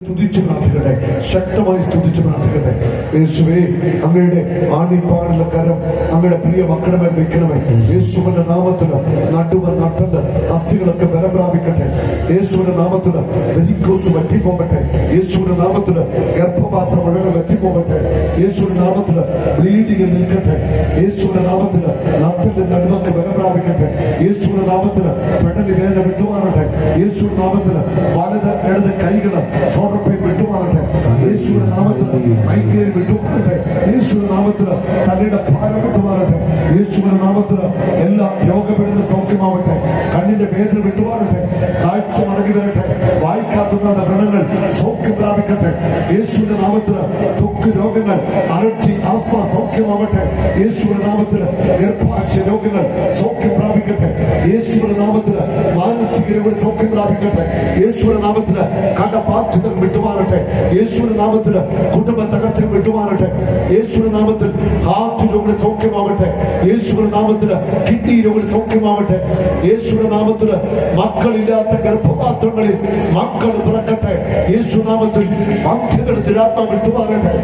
സ്തുതിച്ചു പ്രാർത്ഥിക്കട്ടെ, ശക്തമായി സ്തുതിച്ചു പ്രാർത്ഥിക്കട്ടെ. യേശുവേ, അങ്ങയുടെ ആണിപ്പാടുള്ള കരം അങ്ങയുടെ പ്രിയ മക്കളുടെ മേൽ വെക്കണമേ. യേശുവിന്റെ നാമത്തില് നട്ടല് അസ്ഥികളൊക്കെ ബലം പ്രാപിക്കട്ടെ. യേശുവിന്റെ നാമത്തില് വെരിക്കോസ് വറ്റിപ്പോകട്ടെ. യേശുവിന്റെ നാമത്തില് ഗർഭപാത്രം മുഴുവൻ വറ്റിപ്പോകട്ടെ. യേശുവിന്റെ നാമത്തില് ബ്ലീഡിങ് നിൽക്കട്ടെ. യേശുവിന്റെ നാമത്തില് നട്ടലിന്റെ നടുവൊക്കെ ബലം പ്രാപിക്കട്ടെ. യേശുവിന്റെ നാമത്തില് പെടലി വേദന വിട്ടുമാറട്ടെ. യേശുവിന്റെ നാമത്തില് വലത് ഇടത് കൈകള് വിട്ടുമാറട്ടെ. യേശുവിന്റെ നാമത്തിൽ മൈഗ്രേൻ വിട്ടുമാറട്ടെ. യേശുവിന്റെ നാമത്തിൽ തലയുടെ ഭാരം വിട്ടുമാറട്ടെ. യേശുവിന്റെ നാമത്തിൽ എല്ലാ രോഗപീഠന സൗഖ്യമാവട്ടെ. കണ്ണിന്റെ വേദന വിട്ടുമാറട്ടെ. കാഴ്ച മടങ്ങി വരട്ടെ. വായിക്കാത്തുന്ന വ്രണങ്ങൾ സൗഖ്യം പ്രാപിക്കട്ടെ. യേശുവിന്റെ നാമത്തിൽ ത്വക്ക് രോഗങ്ങൾ, അലർജി, ആസ്മ സൗഖ്യമാവട്ടെ. യേശുവിന്റെ നാമത്തിൽ ഗർഭാശയ രോഗങ്ങൾ സൗഖ്യം പ്രാപിക്കട്ടെ. യേശുവിന്റെ നാമത്തിൽ മാനസിക രോഗങ്ങൾ സൗഖ്യം പ്രാപിക്കട്ടെ. യേശുവിന്റെ നാമത്തിൽ കടബാധ്യത വിട്ടുമാറട്ടെ. യേശുവിന്റെ നാമത്തിൽ കുടുംബ തകർച്ച വിട്ടുമാറട്ടെ. യേശുവിന്റെ നാമത്തിൽ ഹാർട്ട് രോഗങ്ങൾ സൗഖ്യമാവട്ടെ. യേശുവിന്റെ നാമത്തിൽ കിഡ്നി രോഗങ്ങൾ സൗഖ്യമാവട്ടെ. യേശുവിന്റെ നാമത്തിൽ മക്കളില്ലാത്ത ഗർഭപാത്രങ്ങളിൽ മക്കൾ പിറക്കട്ടെ. യേശു നാമത്തിൽ വന്ധ്യതയുടെ ദുരാത്മ വിട്ടുമാറട്ടെ.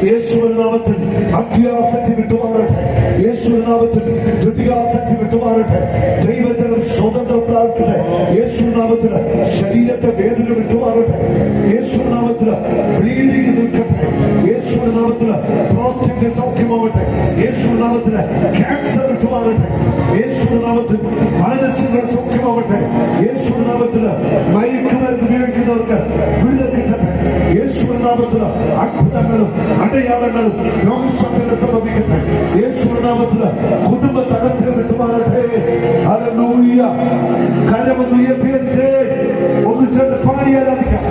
യേശുവിന്റെ നാമത്തിൽ അത്യാസക്തി വിട്ടുമാറട്ടെ. യേശുവിന്റെ നാമത്തിൽ ദ്വിതീയാസക്തി വിട്ടുമാറട്ടെ. ദൈവജനം സ്വതന്ത്രം പ്രാപിക്കട്ടെ. യേശുവിന്റെ നാമത്തിൽ ശരീരത്തെ വേദന വിട്ടുമാറട്ടെ. യേശുവിന്റെ നാമത്തിൽ ബ്ലീഡിംഗ് നിൽക്കട്ടെ. യേശുവിന്റെ നാമത്തിൽ പ്രോസ്റ്റേറ്റ് സൗഖ്യമാവട്ടെ. യേശുവിന്റെ നാമത്തിൽ ക്യാൻസർ വിട്ടുമാറട്ടെ. യേശുവിന്റെ നാമത്തിൽ മാനസിക സൗഖ്യമാവട്ടെ. യേശുവിന്റെ നാമത്തിൽ മയക്കുമരുന്ന് ഉപയോഗിക്കുന്നവർക്ക് വിടുതൽ കിട്ടട്ടെ. യേശുവിന്റെ നാമത്തിൽ അത്ഭുതങ്ങളും അടയാളങ്ങളും രോഗശാന്തികൾ സംഭവിക്കട്ടെ. യേശുവിന്റെ നാമത്തിൽ കുടുംബ തകർച്ച വിട്ടുമാറട്ടെ. ഹല്ലേലൂയ. കരമൊന്ന് ഉയർത്തിയേ, ഒന്ന് ചേർന്ന് പാടി ആരാധിക്കാം.